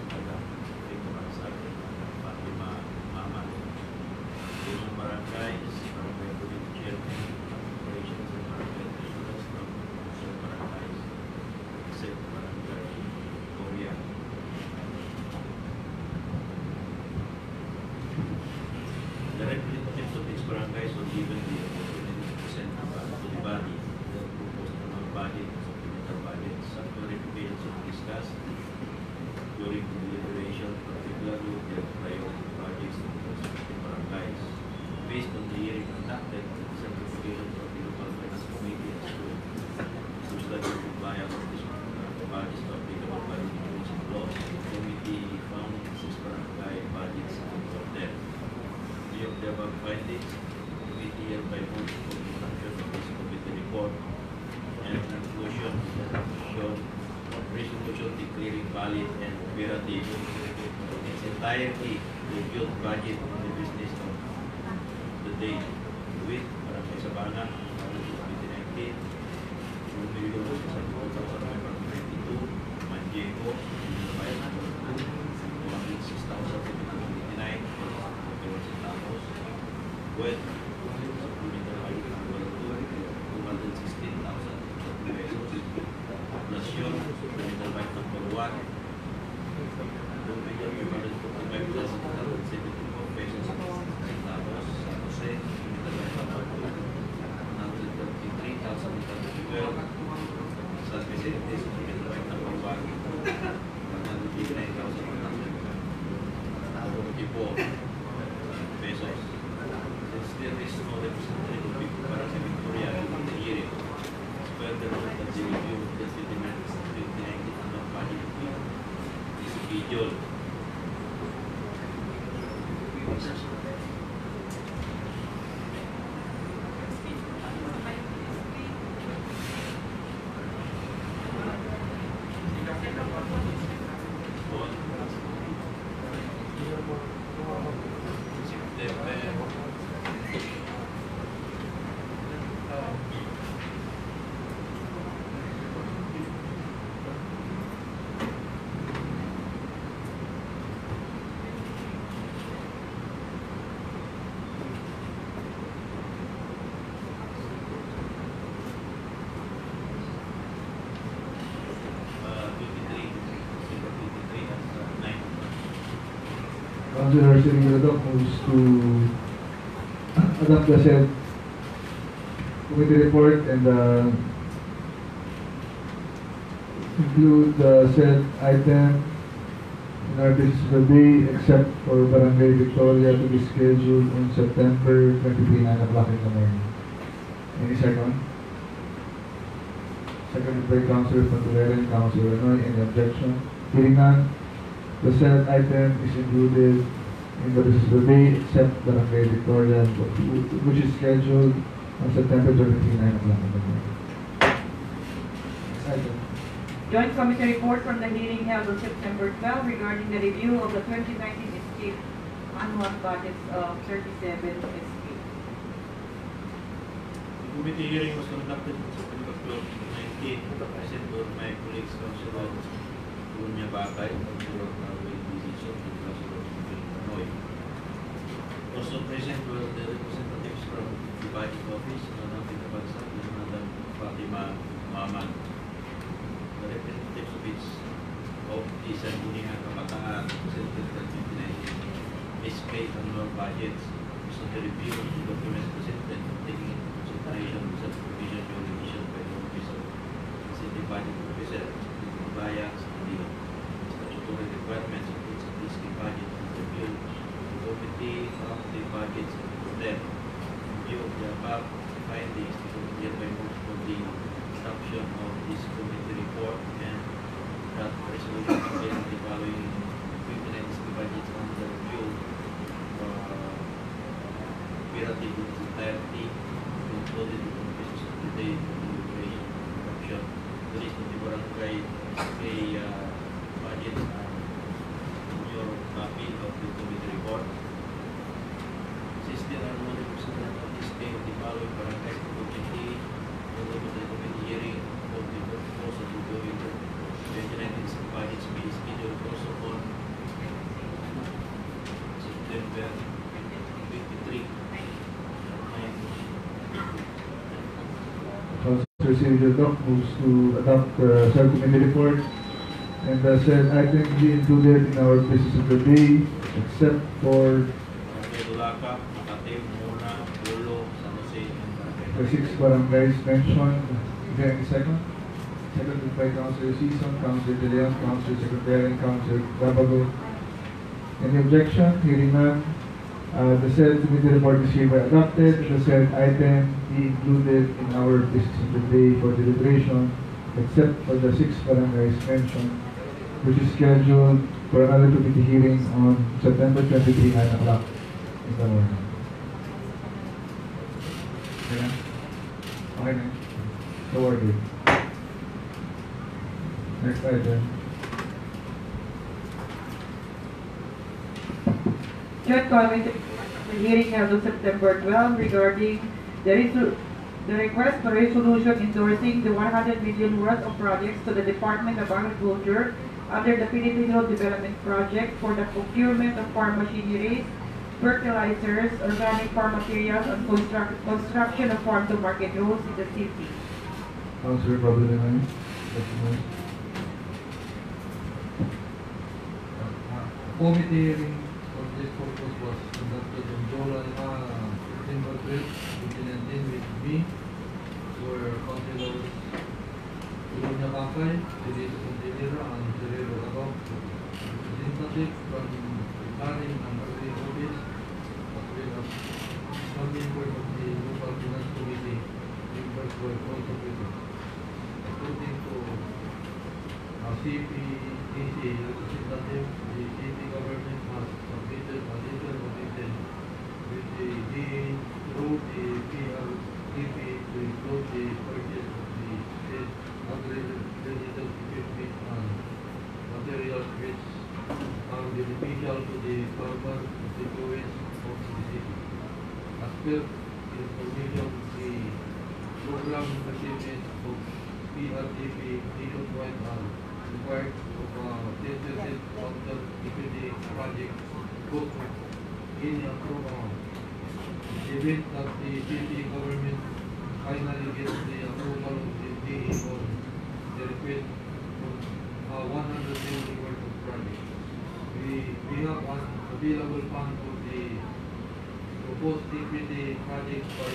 Madam Rito Marsal, Fatima Maman, the barangays, Barangay Police Chairman, Operations and Barangay Treasurers from concerned barangays, except Barangay Korea. The representatives of each barangay entirely reviewed budget of the business of the day with Barangay Sabangan, 2019, 2,000,592, Manjeco, 502, 206,789, centavos, with supplemental budget number 216,000 pesos, inflation, supplemental budget number 1, 2,545 plus 174 pesos, centavos, San Jose, supplemental budget number 2, 133,812, San Vicente, supplemental budget number 1, 159,144 pesos. Since there is no representative para sa Victoria in the hearing, further note that the review of the settlement 2019 annual budget is scheduled. Councilor Sinigalado moves to adopt the said committee report and include the said item in our business of the day, except for Barangay Victoria to be scheduled on September 23, 9 o'clock in the morning. Any second? Seconded by Councilor Pantulera and Councilor Renoy. Any objection? Hearing none, the said item is included in the business of the day, except Barangay Victoria, which is scheduled on September 23, 9 o'clock in the morning. Next item. Joint Committee report from the hearing held on September 12 regarding the review of the 2019 escape annual budgets of 37 escape. The committee hearing was conducted on September 12, 2019, present were my colleagues, Councilor Dunya Bakay, Councilor Wayne Decision, and Councilor Panoy. Also present were the representatives from the budget office, Madam Pita Bansag and Madam Fatima Maman. The representatives of the Sangguniang Kabataan presented the 2019 SK annual budgets. So the review of the documents presented, taking into consideration the supervision jurisdiction by the Office of City Budget Officer, the compliance and the statutory requirements of each of these budget and review the committee of the budgets and them. In view of the above findings, the committee hereby moves for the adoption of this committee report and that resolution contains the following 2019 budgets under review. Operative in its entirety, included in the business of the day for the operation and production. The list of the barangay budget and your copy of the committee report. Since there are no representatives of this day of the following barangay committee, the committee hearing of the proposal to go into 2019 budgets be scheduled also on September 23. Councilor Sinigalado moves to adopt the subcommittee report and the said item be included in our business of the day, except for Dulaca, Makati, Muna, Pulo, San Jose, and the 6 barangays mentioned. Is there any second? Seconded by Councilor Season, Councilor De Leon, Councilor Secretary, and Councilor Gabago. Any objection? Hearing none. The said committee report is hereby adopted. The said item be included in our business of the day for deliberation, except for the 6 barangays mentioned, which is scheduled for another committee hearing on September 23, 9 o'clock in the morning. Okay na? Okay na? So ordered. Next item. Joint Committee, the hearing held on September 12 regarding the request for resolution endorsing the 100 million worth of projects to the Department of Agriculture under the Philippine Road Development Project for the procurement of farm machineries, fertilizers, organic farm materials, and construction of farm-to-market roads in the city. Councilor Pablo Denay. Committee hearing for this purpose was conducted on July 15 April 2019 with me, where councilors Ilonia Kakay, Delito Contilera, and Serero Agao, representative from the planning and agri office, as well as some members of the local finance committee, members were also present. According to CPTC representative, the city government has submitted a letter of intent with the DA through the PRTP to include the purchase of the state agri-related equipment and materials which are beneficial to the farmer constituents of the city. As per information, the program recipients of PRTP nationwide are required of 10% counter equity project book in a program. Event that the city government finally gets the approval of the DA on the request for 100 million worth of project. We have an available fund for the proposed equity project by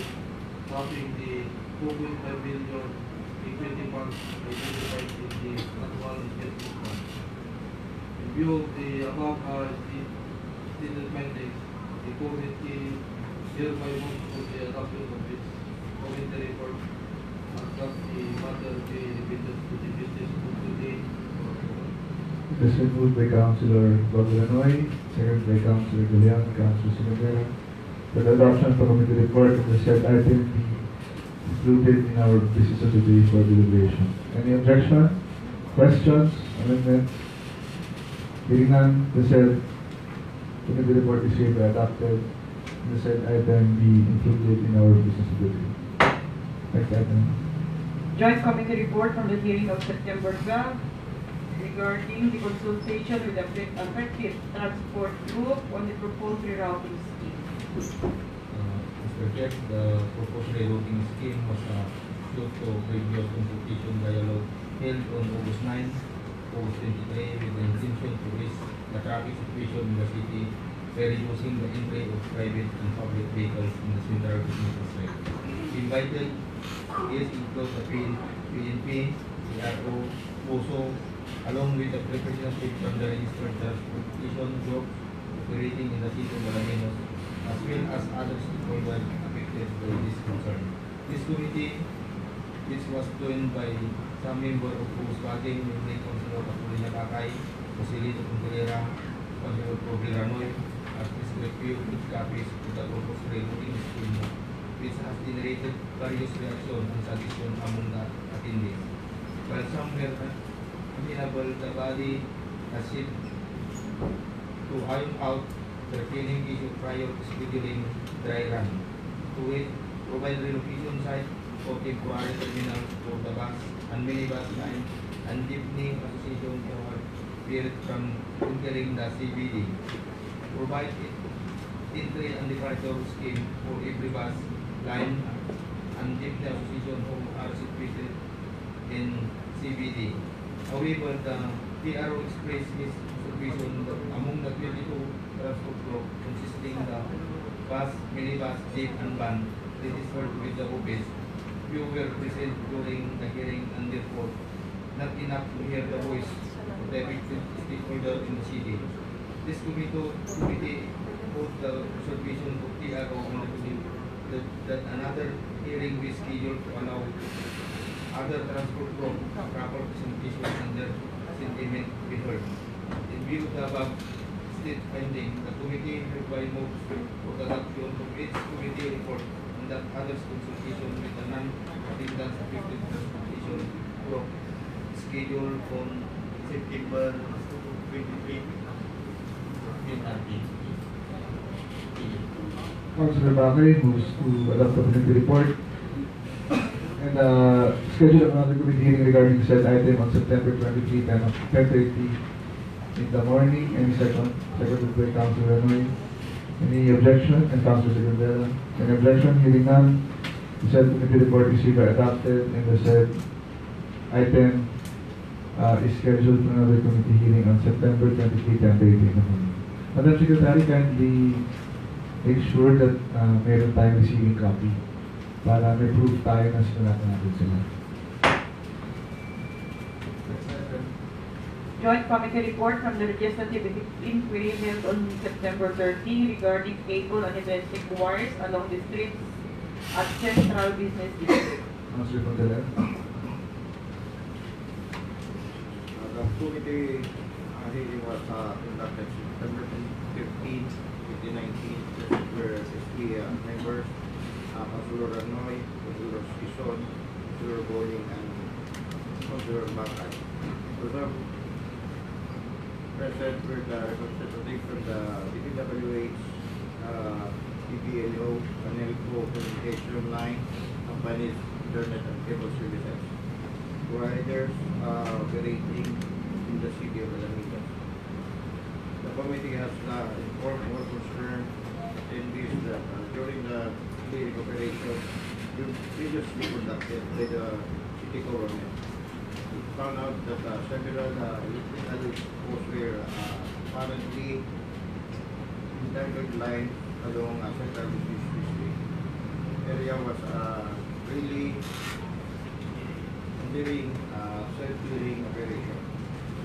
tapping the 2.5 billion equity funds identified in the annual investment plan. In view of the above stated findings, the committee hereby moves for the adoption of its committee report and that the matter be remitted to the business of the day. This is moved by Councilor Pablo, second by Councilor Galean, Councilor Sinagera, for the adoption of the committee report of the said item be included in our business of the day for deliberation. Any objection? Questions? Amendments? Hearing none, the said committee report is hereby adopted. The said item be included in our business of the day. Next item. Joint Committee report from the hearing of September 12 regarding the consultation with the affected transport group on the proposed rerouting scheme. Mr. Chair, the proposed rerouting scheme was due to previous consultation dialogue held on August 9, August 23 with the intention to raise the traffic situation in the city by reducing the entry of private and public vehicles in the central business district. Invited guests include the PNP, CRO, POSO, along with the representative from the registered transportation group operating in the city of Alaminos, as well as other stakeholders affected by this concern. This committee, which was joined by some members of Volkswagen, namely Councilor Ilonia Kakay, Joselito Contilera, Councilor Pablo Ranoy, as described with copies of the proposed rerouting scheme, which has generated various reactions and suggestions among the attendees. While some were amenable, the body has yet to iron out the remaining issue prior to scheduling dry run. To provide relocation site for temporary terminals for the bus and minibus line and deepening association for period from entering the CBD. Provide entry and departure scheme for every bus line and deepening association who are situated in CBD. However, the PRO expressed his observation that among the 22 transport group consisting the bus, minibus, jeep, and van registered with the office, few were present during the hearing and therefore not enough to hear the voice of the affected stakeholder in the city. This committee put the observation of PRO on the committee that another hearing be scheduled to allow other transport group proper presentation and their sentiment be heard. In view of the above state finding, the committee hereby moves for the adoption of its committee report and that others consultation with the non-attendance affected transportation group scheduled on September 23, 2019. Councilor Bakay moves to adopt the committee report and schedule another committee hearing regarding said item on September 23, 10:30 in the morning. Any second? Seconded by Councilor Ranoy. Any objection? And Councilor Secretary. Any objection? Hearing none. The said committee report is hereby adopted and the said item is scheduled for another committee hearing on September 23, 10:30 in the morning. Madam Secretary, kindly make sure that meron tayong receiving copy para may proof tayo na sinulatan natin sila. Joint Committee Report from the Legislative Inquiry held on September 30 regarding cable and electric wires along the streets at Central Business District. Councilor Pagdala. The committee hearing was conducted September 15, 2019, where SB members, Councilor Ranoy, Councilor Sison, Councilor Boling, and Councilor Bakay. Present with the representative from the DPWH, PBLO, Anelco Communication Line, companies, internet and cable services, providers operating in the city of Alameda. The committee has informed more concerned attendees that during the clearing operation previously conducted by the city government, we found out that several electrical posts were apparently entangled lines along Central Business District. Area was really during self-clearing operation.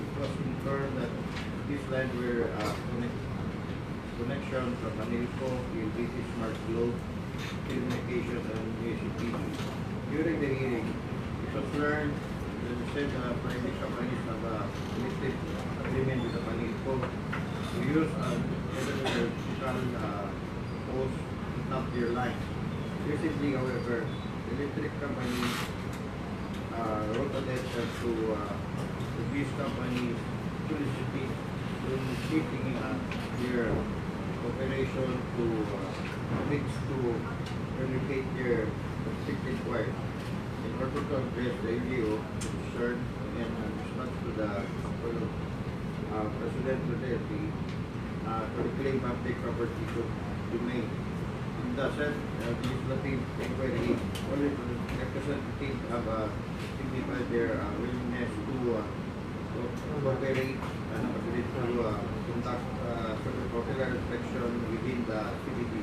It was confirmed that these lines were connection from Anelco, PLDT, Smart Globe, Communication, and ACP. During the hearing, it was learned that the said private companies have a limited agreement with the Anelco to use electrical posts to tap their lines. Recently, however, the electric company wrote a letter to these companies soliciting their operation to fix to relocate their restricted wires. In order to address the LGO concern and response to the President Duterte to reclaim public property domain. In the said legislative inquiry, all representatives have signified their willingness to cooperate and agree to conduct popular inspection within the CBD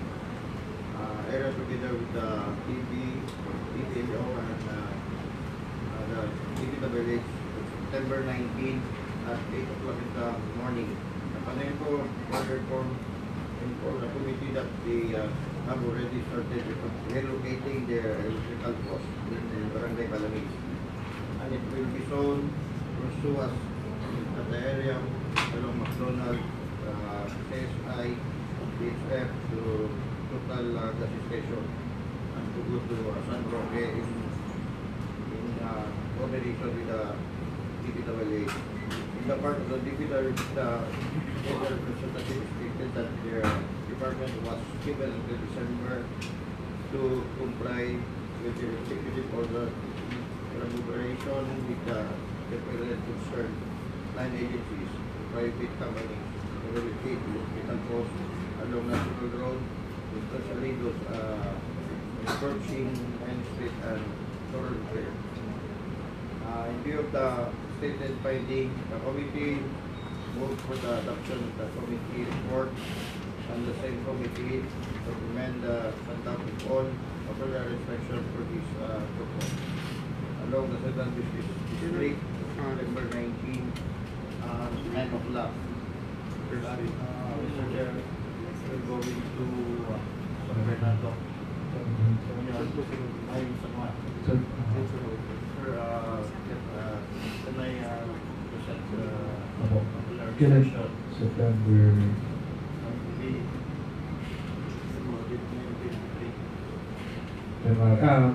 area together with the PBLO and the DPWH September 19 at 8 o'clock in the morning. The Panelco order informed the committee that they have already started relocating their electrical posts in Barangay Balamig. And it will be shown pursue us at the area along McDonald, KSI, BHF to Total Gas Station and to go to San Roque in coordination with the DPWH. In the part of the DPWH, the representative stated that their department was given until December to comply with the executive order collaboration with the relevant concerned line agencies, private companies, to relocate hospital posts along National Road, especially those approaching Main Street and Thoroughfare. In view of the stated finding, the committee moved for the adoption of the committee report, and the same committee recommend the conduct of all popular inspection for this purpose along the Central Business District, September 19, 9 o'clock. Mr. Chair, we're going to San Fernando. Ayun sa mga. Sir, can I present popular inspection? September.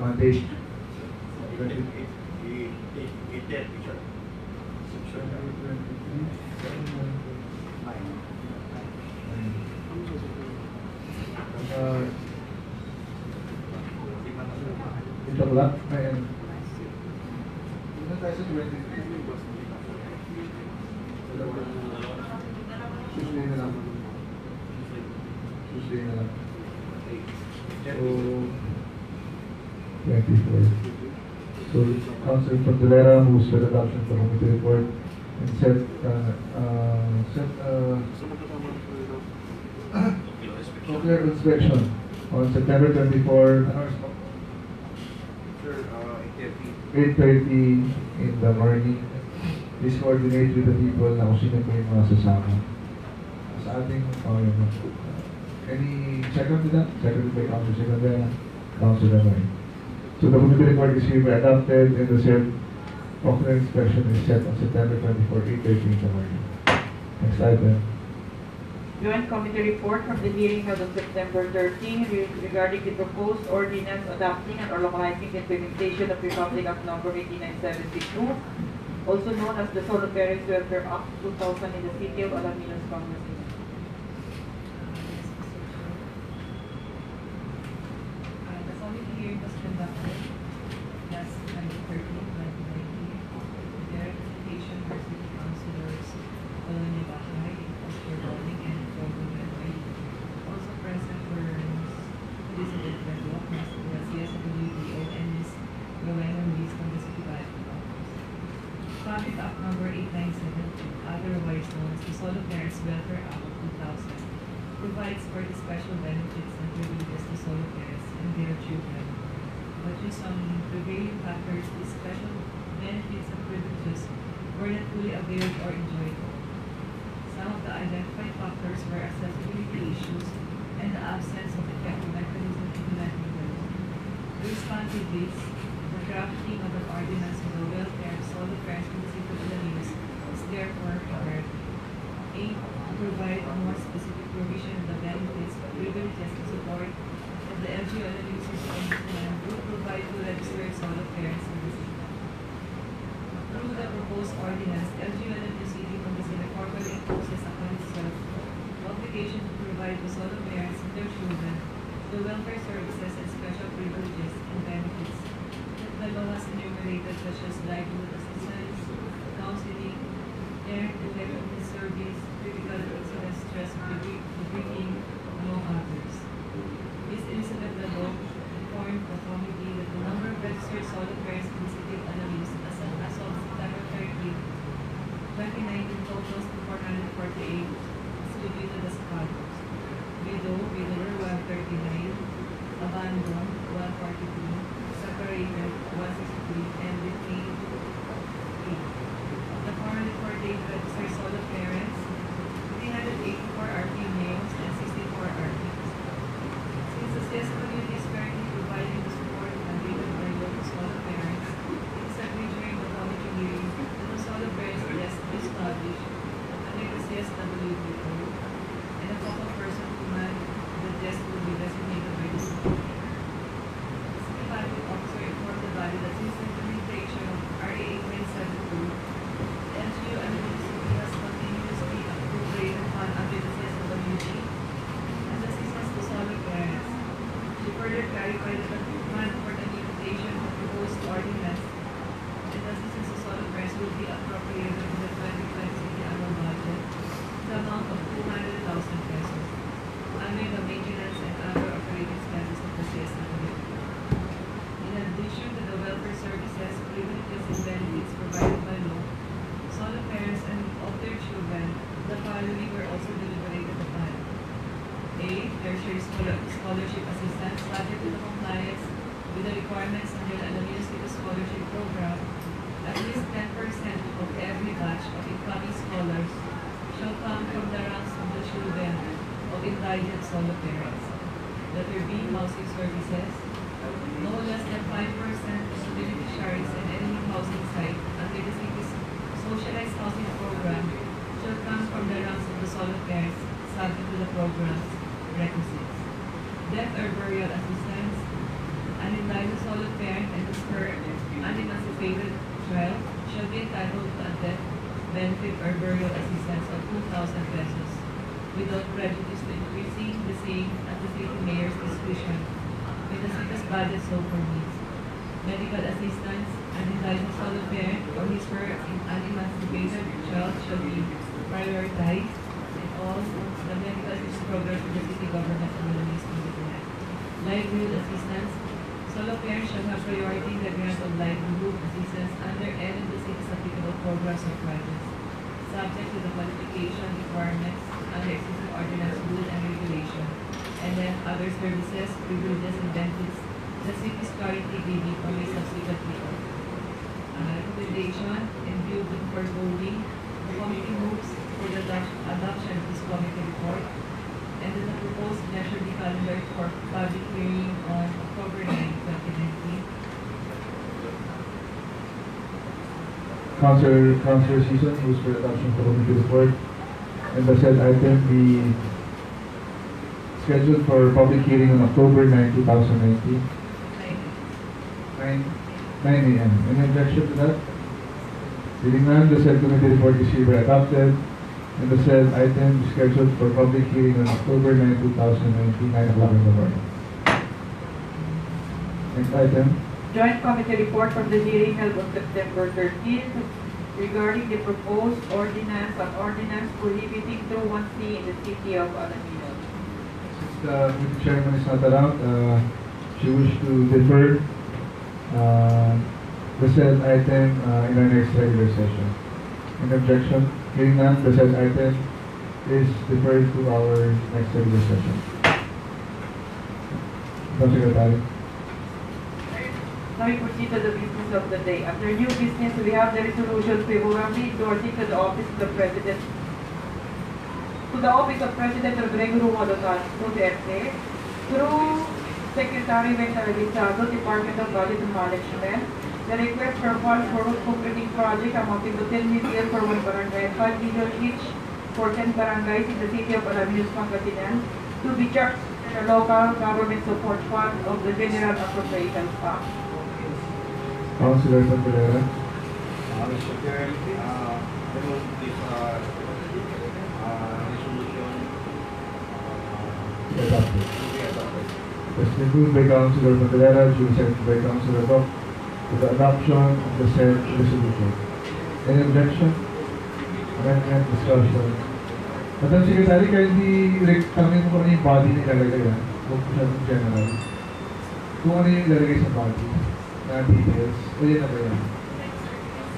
Monday. 8 o'clock, ayan. Doon tayo sa 23. Tuesday na lang. Tuesday na lang. So, 24. So, Councilor Pagdalera moves for adoption of the committee report and set nuclear inspection on September 24, Sir, 8:30 in the morning. Please coordinate with the people na kung sino po yung mga sasama. Sa ating, any second to that? Second by Councilor Secretary, Councilor Marie. So the committee report is hereby adopted and the said nuclear inspection is set on September 24, 8:30 in the morning. Next item. Joint Committee Report from the hearing held on September 13 regarding the proposed ordinance adopting and or localizing the implementation of Republic Act Number 8972, also known as the Solo Parents Welfare Act 2000 in the City of Alaminos, Pangasinan. The following hearing was conducted last November 13, 2019, with the representation of City Councilors Colony Bahay, Oscar Bowling, and Program Benway. Also present were Ms. Elizabeth Bedrock, Ms. Gracias WDO, and Ms. Rowena Ruiz from the City Bible Office. Republic Act Number 8972, otherwise known as the Solo Parents Welfare Act of 2000, provides for the special benefits and privileges to solo parents and their children. But due to some prevailing factors, these special benefits and privileges were not fully availed or enjoyed. Some of the identified factors were accessibility issues and the absence of effective mechanism implementing them. To respond to this, the drafting of an ordinance on the welfare of solo parents in the City of Alaminos is therefore required. A. To provide a more specific provision of the benefits, privileges, and support of the LGU Alaminos and will provide to registered solo parents in the city. Through the proposed ordinance, LGU Alaminos City Pangasinan formally imposes upon itself the obligation to provide to solo parents and their children the welfare services and special privileges and benefits that the law has enumerated, such as livelihood assistance, counseling, care, effectiveness service, critical incident stress relieving, among others. Ms. Elizabeth Bedrock informed the committee that the number of registered solo parents in the City of Alaminos as of September 30, 2019 totals to 448, distributed as follows: widower 139, abandoned 142, separated 163, and detained 8. Of the 448 registered solo parents, 384 are females and 64 are males. Since the CS community is currently providing the support mandated by law to solo parents, it is agreed during the committee hearing that the solo parents list be established under the CSWD code, and a focal person to man the desk will be designated by the city. The City Public Officer informed the body that since the implementation of RA 8972, the LGU and the city has continuously appropriated fund under the CSWD as assistance to solo parents. She further clarified that the fund for the implementation of the proposed ordinance and assistance to solo parents will be appropriated in the 2020 city annual budget the amount of 200,000 pesos under the maintenance and other operating expenses of the CSWD. In addition to the welfare services, privileges, and benefits provided by law, solo parents and of their children, the following were also deliberated upon. A. Tertiary scholarship assistance subject to the compliance with the requirements under the Alaminos City Scholarship Program. At least 10% of every batch of incoming scholars shall come from the ranks of the children of indigent solo parents. Letter B. Housing services. No less than 5% of the beneficiaries in any housing site under the city's socialized housing program shall come from the ranks of the solo parents subject to the program's requisites. Death or burial assistance. An indigent solo parent and his her unemancipated child shall be entitled to a death benefit or burial assistance of 2,000 pesos, without prejudice to increasing the same at the city mayor's discretion with the city's budget so permits. Medical assistance advertising solo parent or his or an unemancipated child shall be prioritized and all the medical assistance programs of the city government will release from the grant. Livelihood assistance. Solo parents shall have priority in the grant of livelihood assistance under any of the city's applicable programs or projects, subject to the qualification requirements under existing ordinance, rule, and regulation, and then other services, privileges, and benefits the city's currently giving or may subsequently offer. Recommendation in view of the foregoing, the committee moves for the adoption of this committee report, and then the proposed measure be calendared for public hearing on October 9, 2019. Councilor Season moves for adoption of the committee report, and the said item be scheduled for public hearing on October 9, 2019, 9 a.m. Any objection to that? Seeing none, the said committee report is hereby adopted, and the said item is scheduled for public hearing on October 9, 2019, 9 o'clock in the morning. Next item. Joint committee report from the hearing held on September 13th regarding the proposed ordinance on ordinance prohibiting truancy in the city of Alaminos. Since the committee chairman is not around, she wishes to defer the said item in our next regular session. Any objection? Hearing none, the said item is deferred to our next regular session. Councilor Secretary. Now we proceed to the business of the day. Under new business, we have the resolution favorably endorsing to the office of the President, Rodrigo Romualdo Duterte, through Secretary Victor Rizado, Department of Budget and Management, the request for funds for road completing project amounting to 10 million for one barangay and 5 million each for 10 barangays in the city of Alaminos, Pangasinan, to be charged to the local government support fund of the General Appropriations Fund. Councilor Santalera. Mr. Chair, I move this resolution Adopted. to be adopted. It's been moved by Councilor Santalera, duly seconded by Councilor Rock, to the adoption of the said resolution. Any objection? Amendment, discussion. Madam Secretary, kindly tanongin mo kung yung body na ilalagay yan. Huwag mo siyang general. Kung ano yung ilalagay sa body na details, o yan na ba yan?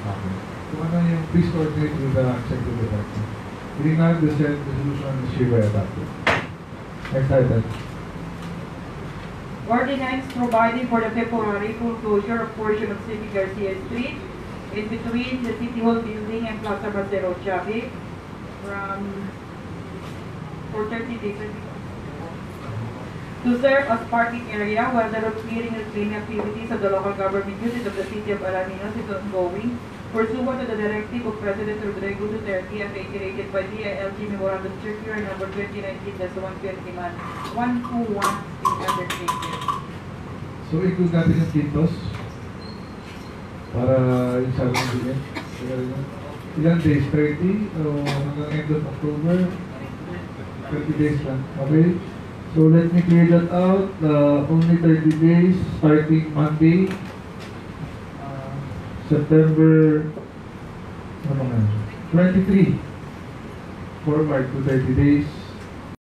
Okay. Kung ano yung please coordinate with the executive department. Hearing none, the said resolution is hereby adopted. Next item. Ordinance providing for the temporary foreclosure of portion of City Garcia Street in between the City Hall building and Plaza Bracero Chabi for 30 days to serve as parking area while the road clearing and cleaning activities of the local government unit of the City of Alaminos is ongoing, pursuant to the directive of President Rodrigo Duterte and reiterated by DILG Memorandum Circular number 2019-121 being undertaken. So, include natin yung Quintos para yung sa mga ilan days? 30 o hanggang end of October? 30 days lang. Okay? So, let me clear that out. Only 30 days starting Monday, September 23 forward to 30 days.